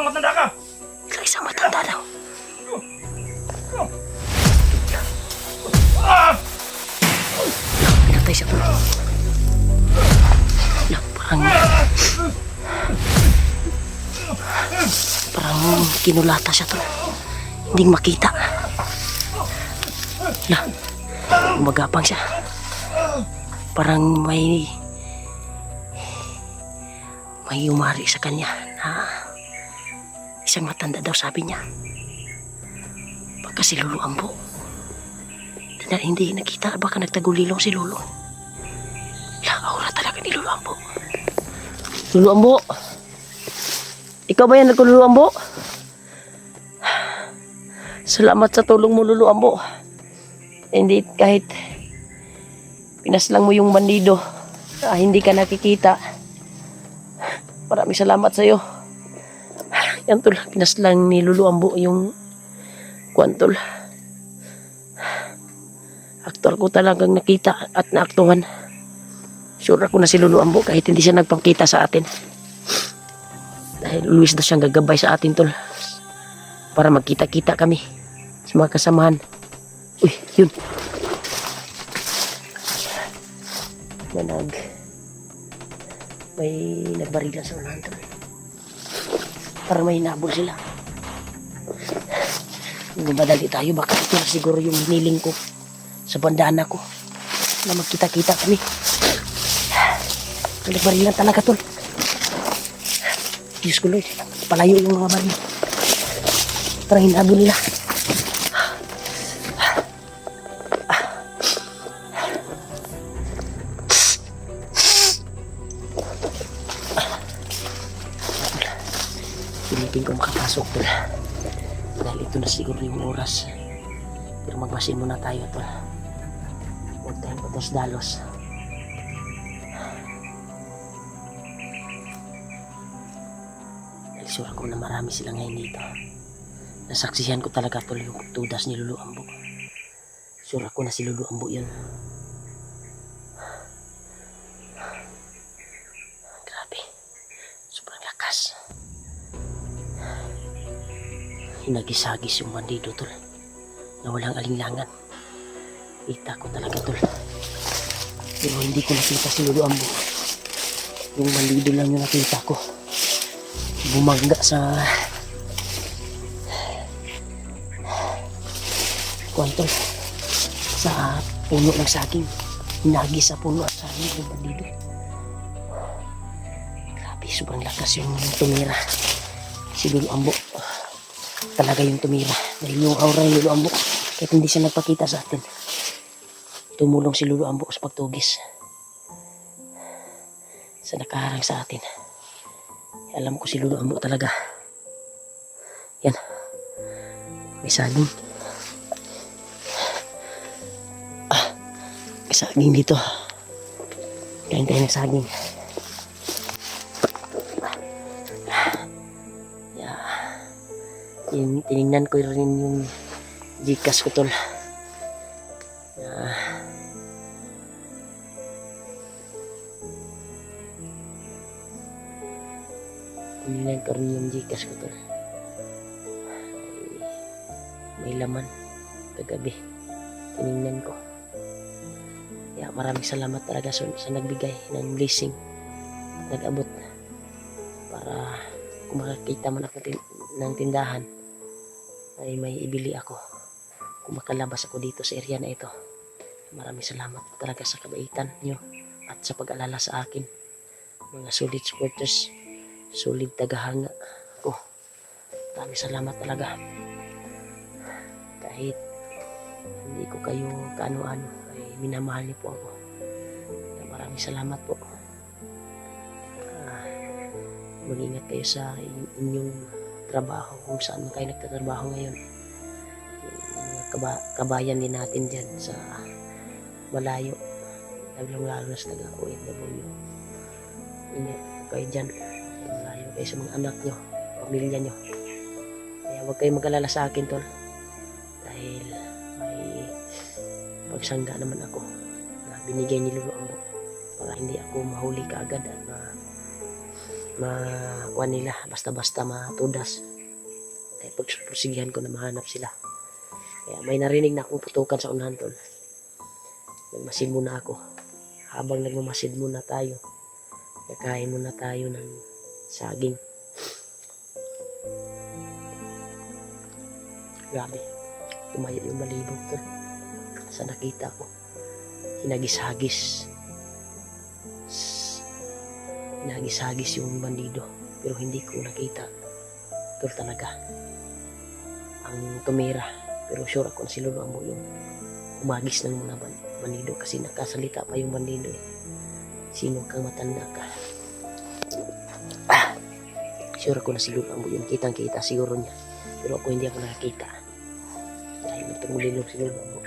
Parang matanda ka! Isang matanda daw. Pinatay siya. Parang kinulata siya to. Hindi makita. Gumagapang siya. Parang may umari sa kanya na isang matanda daw, sabi niya. Baka si Lolo Ambo. Hindi nakita, baka nagtagulilong si Lolo. Aura talaga ni Lolo Ambo. Lolo Ambo, ikaw ba yan Lolo Ambo? Salamat sa tulong mo, Lolo Ambo. Hindi kahit pinaslang mo yung bandido, hindi ka nakikita. Maraming salamat sa iyo. Yan tol, pinaslang ni Lolo Ambo yung kwantol. Aktor ko talagang nakita at naaktuhan. Sure ako na si Lolo Ambo kahit hindi siya nagpangkita sa atin. Dahil luwis na siyang gagabay sa atin tol. Para magkita-kita kami sa mga kasamahan. Uy, yun. May nagbarilan sa unahan tol. Para may hinabol sila. Gumadali tayo, baka ito siguro yung hiniling ko sa bandana ko na magkita-kita kami. Nagbarilan talaga tol. Diyos ko Lord, palayo yung mga baril. Parang hinabol nila. Pilitin ko makapasok tol. Dahil ito na siguro yung oras. Pero magmasin muna tayo tol. Huwag tayong patos-dalos. Dahil sure ako na marami sila ngayon dito. Nasaksihan ko talaga tol yung tudas ni Lolo Ambo. Sure ako na si Lolo Ambo yun. Grabe. Sobrang lakas. Hinagisagis yung bandido tol. Na walang alinlangan. Kita ko talaga tol. Pero hindi ko nakita si Lolo Ambo. Yung bandido lang yung nakita ko. Bumangga sa kwantol. Sa puno ng saging. Hinagis sa puno at saging yung bandido. Grabe, sobrang lakas yung tumira. Si Lolo Ambo talaga yung tumira. Dahil yung aura ni Lolo Ambo, kahit hindi siya nagpakita sa atin, tumulong si Lolo Ambo sa pagtugis sa nakaharang sa atin. Alam ko si Lolo Ambo talaga. Yan, may saging. May saging dito. Kain tayo ng saging. Tinignan ko rin yung Gcash ko tol. Tinignan ko rin yung Gcash ko tol. May laman kagabi. Tinignan ko. Kaya maraming salamat talaga sa nagbigay ng blessing. Nag-abot para kung makakita man ako ng tindahan ay may ibili ako kung makalabas ako dito sa area na ito. Maraming salamat talaga sa kabaitan nyo at sa pag-alala sa akin, mga solid supporters, solid tagahanga ko. Maraming salamat talaga. Kahit hindi ko kayo kaano-ano ay minamahal niyo po ako. Maraming salamat po. Mag-ingat kayo sa inyong trabaho kung saan kayo nagtatrabaho ngayon. Mga kabayan din natin dyan sa malayo, lalo sa taga OFW. Ingat kayo dyan, malayo kayo sa mga anak nyo, pamilya nyo. Kaya huwag kayo mag-alala sa akin tol, dahil may pagsangga naman ako na binigay ni Lolo Ambo para hindi ako mahuli kaagad at makuha nila, basta-basta matudas. Ay pagsusigihan ko na mahanap sila. Kaya may narinig na akong putukan sa unahan tol. Nagmasid muna ako. Habang nagmamasid muna tayo, kakain muna tayo ng saging. Grabe, tumayo yung malibog tol. Sa nakita ko, hinagis-hagis. Hinagis-hagis yung bandido, pero hindi ko nakita tol talaga ang tumira. Pero sure ako na si Lolo Ambo yung umagis ng mga bandido kasi nakasalita pa yung bandido eh. Sino kang matanda ka? Sure ako na si Lolo Ambo yung kitang-kita siguro niya, pero ako hindi ako nakakita dahil nagtumulilong si Lolo Ambo.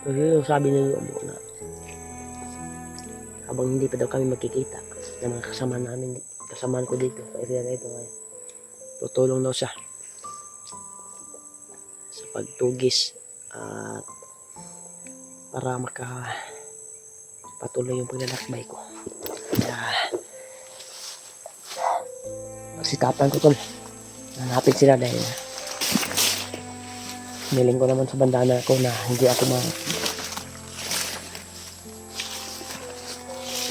Pero sabi ni Lolo Ambo na habang hindi pa daw kami magkikita ng mga kasamaan ko dito sa area na ito ngayon, tutulong daw siya sa pagtugis at para makapatuloy yung paglalakbay ko. Kaya pagsikapan ko tol, hanapin sila dahil niling ko naman sa bandana ko na hindi ako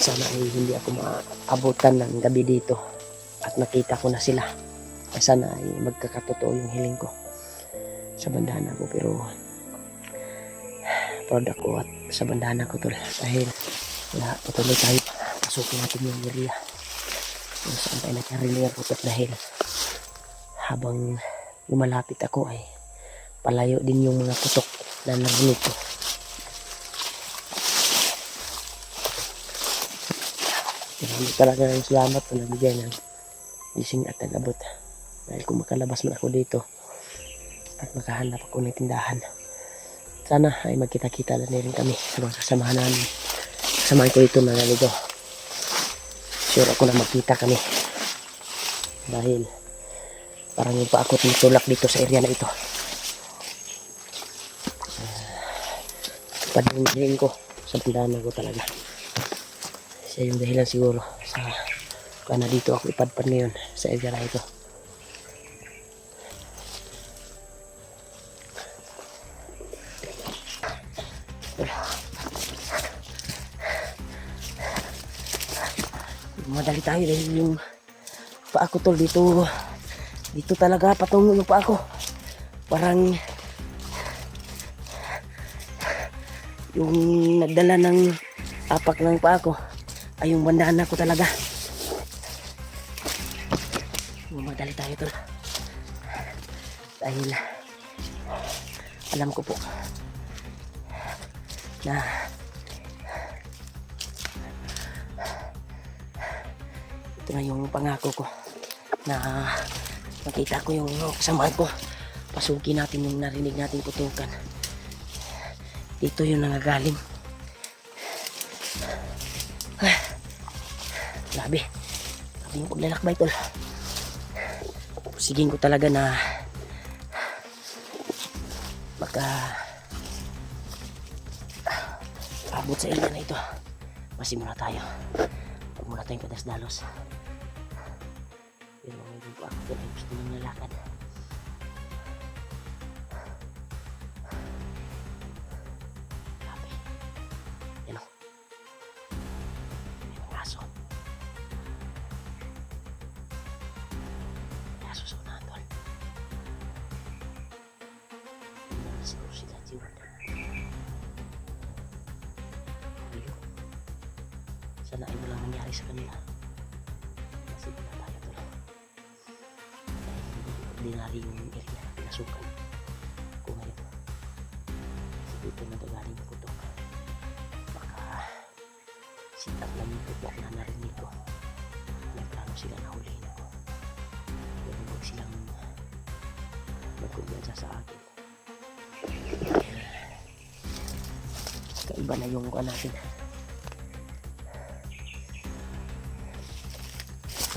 sana ay hindi ako maabutan ng gabi dito at nakita ko na sila. Sana ay magkakatotoo yung hiling ko sa bandana ko, pero proud ako at sa bandana ko tol dahil patuloy tayo, pasukin natin yung area kung saan tayo nakarinig ang putot dahil habang lumalapit ako ay palayo din yung mga putok na narinig ko. Hindi talaga ng salamat na nabigay ng gising at nag-abot dahil kung makalabas man ako dito at makahanap ako ng tindahan, sana ay magkita-kita na rin kami sa mga kasamahan namin. Kasamahan ko dito na naligaw. Sure ako na magkita kami dahil parang yung pa ako tinutulak dito sa area na ito. Padingin ko sa bandana ko talaga. Siya yung dahilan siguro sa kana dito ako ipadpad ngayon sa area na ito. Madali tayo dahil yung paa ko tol dito talaga patungo yung paa ko. Parang yung nagdala ng apak ng paa ko ay yung bandana ko talaga. Madali tayo tol dahil alam ko po na ito na yung pangako ko na makita ko yung kasamahan ko. Pasukin natin yung narinig natin putukan. Dito yung nangagaling. Grabe yung paglalakbay tol. Pusigin ko talaga na baka abot sa area na ito. Masimula tayo. Huwag muna tayong padas-dalos. Pero ngayon po ako ay gusto nang lalakad. Grabe. Yan o. May mga aso. May aso sa unahan tol. Siguro sila siwan. Sana ay walang nangyari sa kanila. Kasi wala tayo tol. Ordinary yung area na pinasukan ko ngayon. Kasi dito nagagaling yung putok. Baka sitap lang yung putok na narinig ko. May plano sila na hulihin ako. Pero huwag silang magkumbiyansa sa akin. Kaiba na yung kuha natin.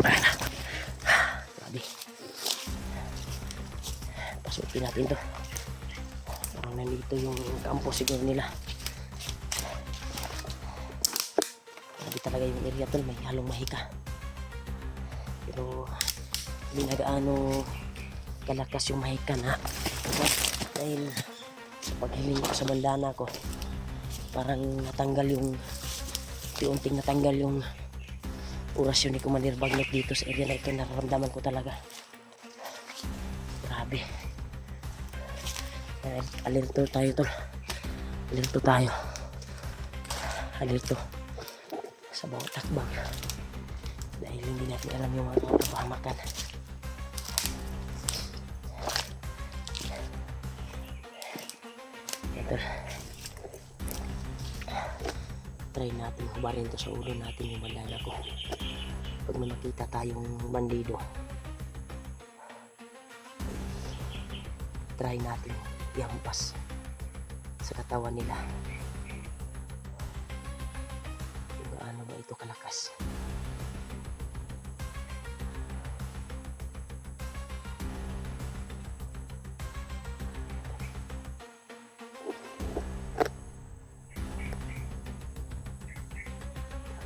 Grabe. Pasukin natin to. Parang nandito yung kampo siguro nila. Grabe talaga yung area tol. May halong mahika. hindi na gaano kalakas yung mahika na. Dahil sa paghiling ko sa bandana ko, parang natanggal yung unting natanggal yung orasyon ni Commander Bagnet dito sa area na ito. Nararamdaman ko talaga, grabe. Alerto tayo tol, alerto sa bawat takbang dahil hindi natin alam yung mga kapahamakan. Ito, try natin hubarin to sa ulo natin yung bandana ko. Pag may makita tayong bandido, try natin ihampas sa katawan nila. Kung gaano ba ito kalakas.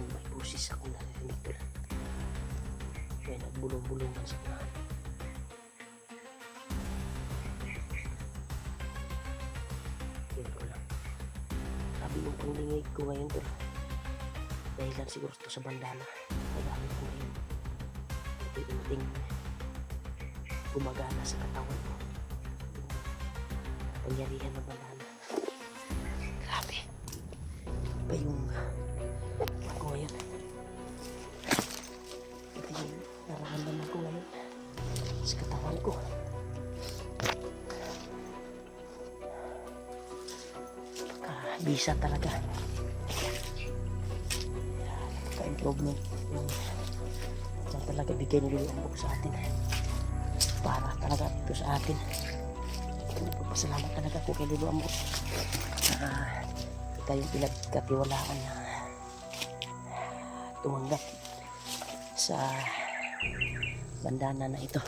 May busis ako narinig ko lang. Kaya nagbulong-bulungan sa unahan. Yun ko lang. Sabi yung panglingig ko ngayon tol, dahil lang siguro ito sa bandana. Nagamit ko ngayon. Unting gumagana sa katawan ko. Pangyarihan ng bandana. Grabe. Iba yung ako ngayon. Ito yung nararamdaman ko ngayon sa katawan ko. Bisa talaga. Ka-improvement yung talaga bigay ni Lulu Ambok sa atin para talaga ito sa atin. Nagpapasalamat talaga ako kay Lulu Ambok na ito yung pinagkatiwalaan na tumanggap sa bandana na ito.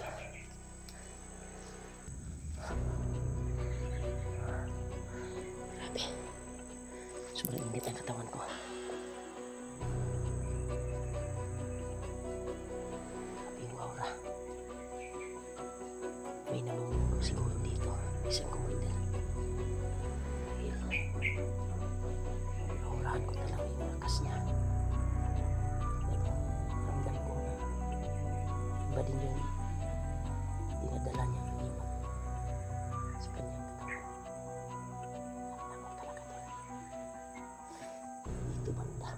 Sobrang init ang katawan ko. Sabi yung aura. May namumuno siguro dito. Isang commander. Aurahan ko talaga yung lakas niya. Ramdam ko na iba din yung dinadala niya ng iman sa kanyang katawan. Ramdam ko talaga talaga. Dito banda.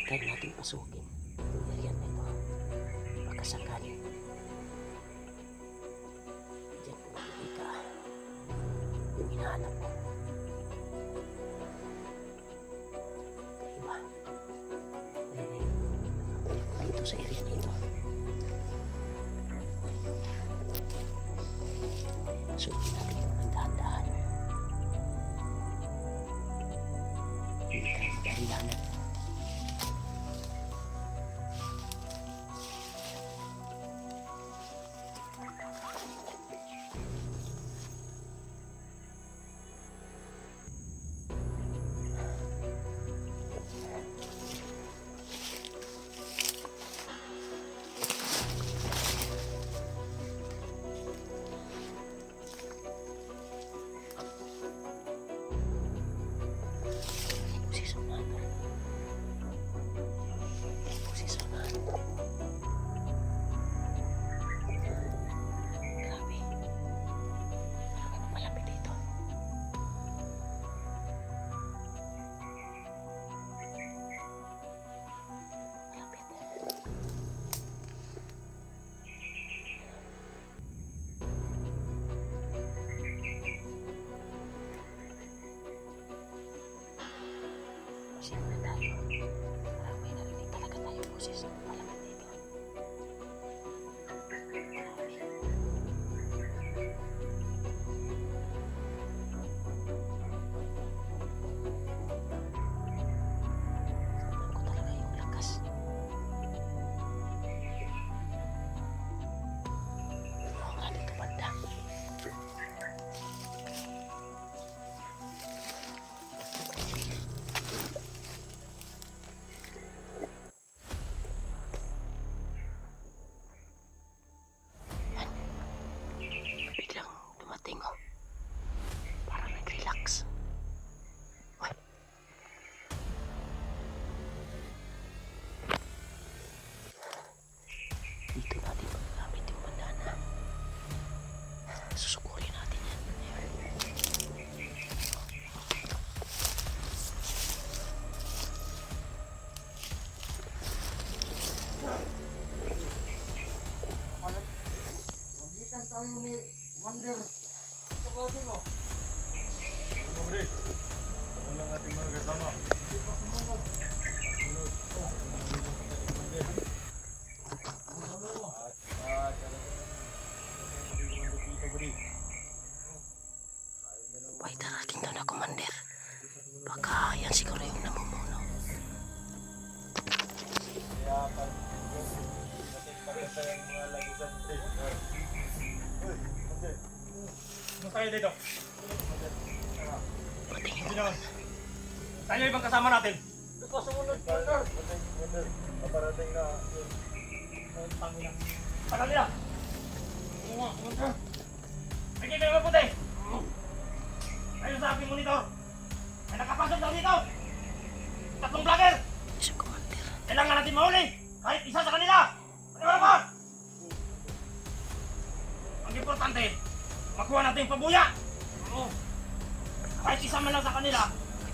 Try natin pasukin yung area na ito. Baka sakali diyan ko makikita yung hinahanap ko. Kaiba. Wala na yun. Dito sa area na ito. Pasukin natin yung dahan-dahan. Hindi tayo magdahilanan. tayo ni Commander. Kapatid mo. Commander. Ano lang ating mga kasama? May darating daw na commander. Baka yan siguro yung namumuno. Tayo dito. Patingin Sino? Tayo ibang kasama natin. Sumunod, Commander. Paparating na yun. Tagal nila. Sige kayo maputi. Ayun sa aking monitor. May nakapasok daw dito. 3 vlogger. si commander. Kailangan natin mahuli. Kahit isa sa kanila. Ano ba? Ang importante, makuha natin yung pabuya. Oo. Kahit isa man lang sa kanila.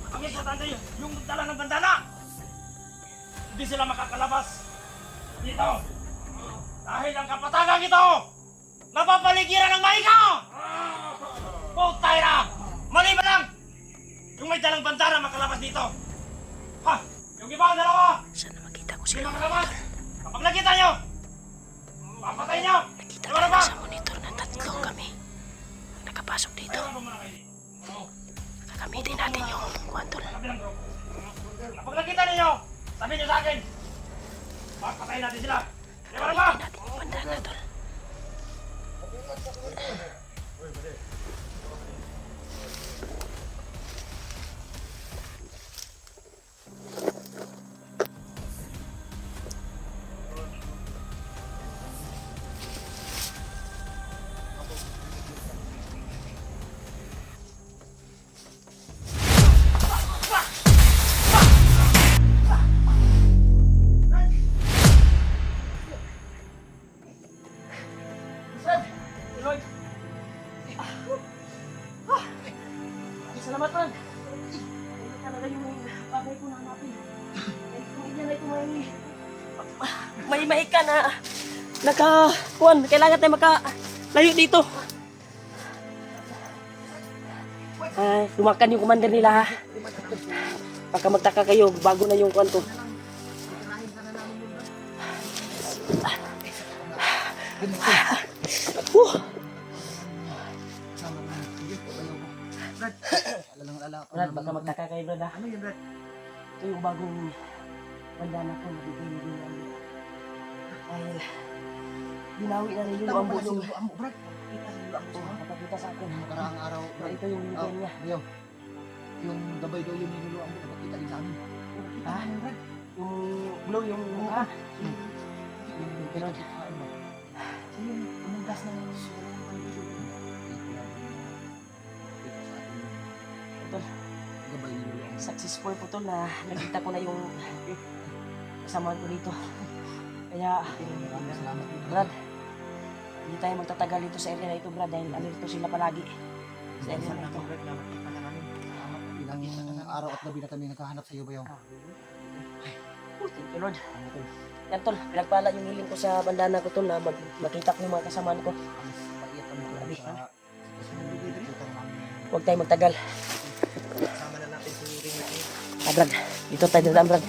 Ang importante yung dala ng bandana. Hindi sila makakalabas dito. Dahil ang kapatagang ito, napapaligiran ng mahigaw! Putay na! Mali ba lang? Yung may dalang bandana makalabas dito. Ha? Yung ibang dalawa, Sana makita ko hindi sila. makalabas. Kapag nakita nyo, papatay nyo! Nakita Diba na ko ba? sa monitor na 3 kami. Nakapasok dito. Ayaw ba muna kayo? Oo. Gagamitin natin yung kwantol. Kabilang grupo. Kapag nakita ninyo, sabihin nyo sa akin. Papatayin natin sila. Di ba na ba? Gagamitin natin yung bandana tol. Lloyd! Salamat, Ron! Hindi talaga yung bagay ko na hanapin. Kung hindi na ito May mahika na nakakuan. Kailangan tayo makalayo dito. Lumakan yung commander nila ha. Baka magtaka kayo bago na yung kwanto. Brad, baka magtaka kayo Brad ha. Ano yun, Brad? Ito yung bagong bandana ko na bigay ni Ginamit. Dahil binawi na rin yung ambo nung Amo, Brad. Kita sa amo sa napakita sa akin. Nakaraang araw, Na Brad. ito yung bigay niya. Ayaw. Yung gabay daw yung niluluan mo, nakakita din sa amin. Ha? Yung blue, yung mukha. Yung pinagkitaan mo. Yung umungkas ng Tol, Gabay niluluan mo. successful po tol na nakita ko na yung kasamahan ko dito. Kaya, Maraming salamat. Brad, hindi tayo magtatagal dito sa area na ito, Brad, dahil alerto sila palagi sa area na ito. Ilang araw at gabi na kami naghahanap sa iyo, Bayaw. Thank you, Lord. Yan, tol, pinagpala yung hiling ko sa bandana ko, tol, na makita ko yung mga kasamahan ko. Paiyak kami Grabe. sa nakikita namin. Huwag tayo magtagal. Sama na natin si Ringo. Brad, dito tayo dadaan, Brad.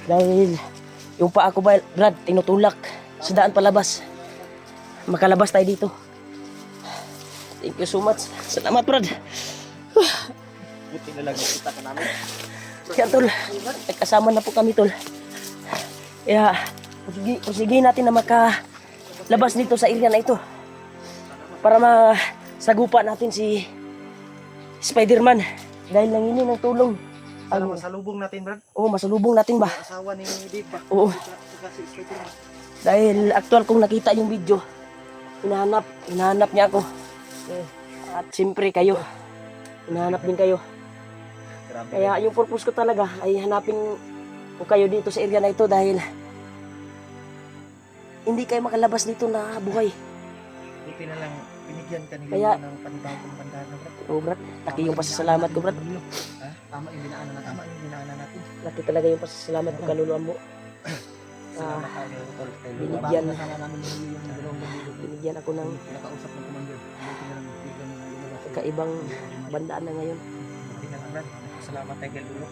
Dahil yung paa ko ba, Brad, tinutulak sa daan palabas. Makalabas tayo dito. Thank you so much. Salamat, Brad. Buti na lang nakita ka namin. Yan, tol. Nagkasama na po kami, tol. Kaya, pusigin natin na makalabas dito sa area na ito. Para masagupa natin si Spider-Man. Dahil nangingi ng tulong. Para masalubong natin, Brad. Oo, masalubong natin ba? Ang asawa ni Dave ba? Oo. Saka si Spider-Man. Dahil aktual kong nakita yung video, hinahanap niya ako. At siyempre kayo, hinahanap din kayo. Grabe. Kaya yung purpose ko talaga ay hanapin ko kayo dito sa area na ito dahil hindi kayo makalabas dito na buhay. Buti na lang binigyan ka Kaya- nila ng panibagong bandana, Brad. Oo, Brad, laki yung pasasalamat ko, Brad. Ha? Tama yung dinaanan natin. Tama yung dinaanan natin. Laki talaga yung pasasalamat ko, kaluluwa mo. Salamat tayo, tol. binigyan. Bago na sana namin yung dalawang bandilo. Binigyan ako ng Nakausap ng commander. Buti na lang, hindi kami lumabas. kaibang bandaan na ngayon. Buti na lang, Brad. Salamat tayo kay Lulo.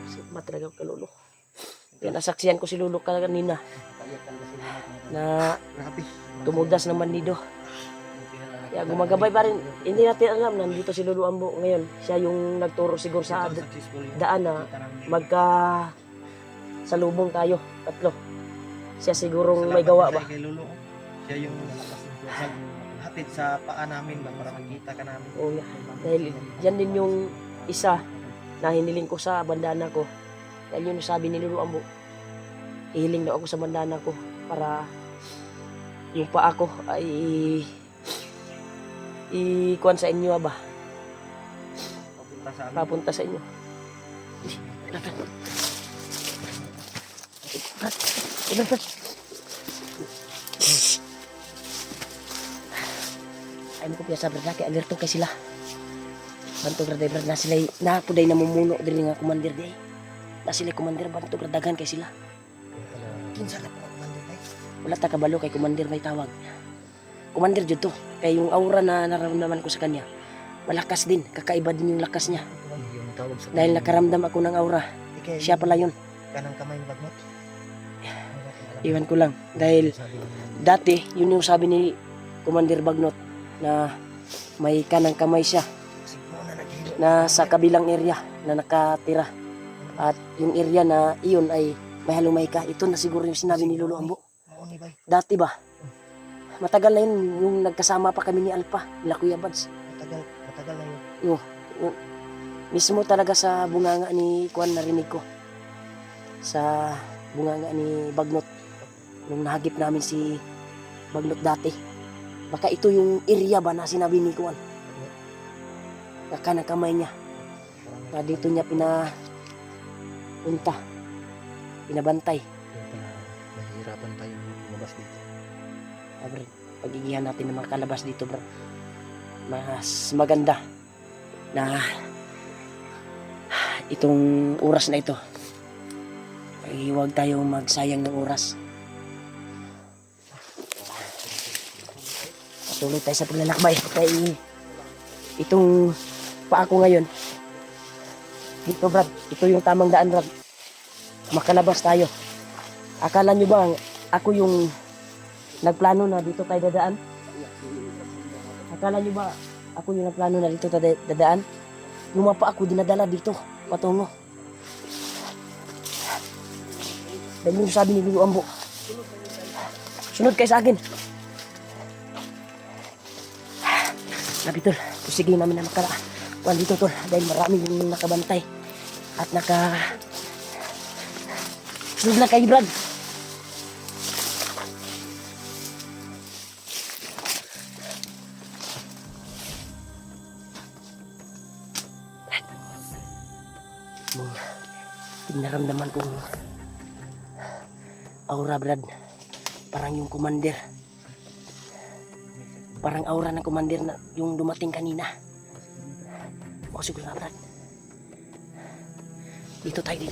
Salamat talaga kay Lolo. Kaya nasaksiyan ko si Lolo kanina Kaya talaga sila. na Grabe. tumudas naman nido. Buti na lang. Kaya gumagabay pa rin. Hindi natin alam, nandito si Lolo Ambo ngayon. Siya yung nagturo siguro sa Successful yung daan na kita namin. magka salubong tayo, tatlo. Siya sigurong Salamat may gawa tayo ba? kay Lulo. Siya yung hatid sa paa namin ba para makita ka namin. Oo nga. Dahil yan din yung isa na hiniling ko sa bandana ko. Dahil yun sabi ni Lolo Ambo, hihiling daw ako sa bandana ko para yung paa ko ay ikuan sa inyo ba? Papunta sa amin. Papunta sa inyo. Brad. Ay mo ko piyasa brad, kay alerto kay sila. Banto brad na sila na ako day namumuno diri nga commander day. Na sila commander banto brad daghan kay sila. Kinsa ka pa commander tayo? Wala ta kabalo kay commander may tawag. Commander jud to, kay yung aura na nararamdaman ko sa kanya. Malakas din, kakaiba din yung lakas niya. Yung tawag sa Dahil nakaramdam ako ng aura, Ikay, siya pala yun. kanang kamay ni Bagnot. Iwan ko lang. Dahil dati, yun yung sabi ni Commander Bagnot na may kanang kamay siya na sa kabilang area na nakatira. At yung area na iyon ay may halumay ka. Ito na siguro yung sinabi ni Lolo Ambo. Dati ba? Matagal na yun yung nagkasama pa kami ni Alpa, nila Kuya Bads. Matagal na yun. Mismo talaga sa bunganga ni Kuan narinig ko. Sa bunganga ni Bagnot. Nung nahagip namin si Bagnot dati. Baka ito yung area ba na sinabi ni Kuan. Naka ng kamay niya. Na dito niya pinabantay. Nahihirapan tayo lumabas dito. Bro, pagigihan natin ng mga kalabas dito bro. Mas maganda na itong oras na ito ay huwag tayong magsayang ng oras. Patuloy tayo sa paglalakbay. Kaya itong paa ko ngayon dito brad, ito yung tamang daan brad. Makalabas tayo. Akala nyo ba ako yung nagplano na dito tayo dadaan? Akala nyo ba ako yung nagplano na dito tayo dadaan? Lumapa ako, dinadala dito patungo. Dahil yung sabi ni Lolo Ambo, sunod kayo sa akin. Nabi tol, sige namin na makaraan dito tol, dahil marami yung nakabantay at sunod na kayo Brad. Naramdaman kong aura Brad, parang yung commander, parang aura ng commander na yung dumating kanina. O siguro na Brad, dito tayo.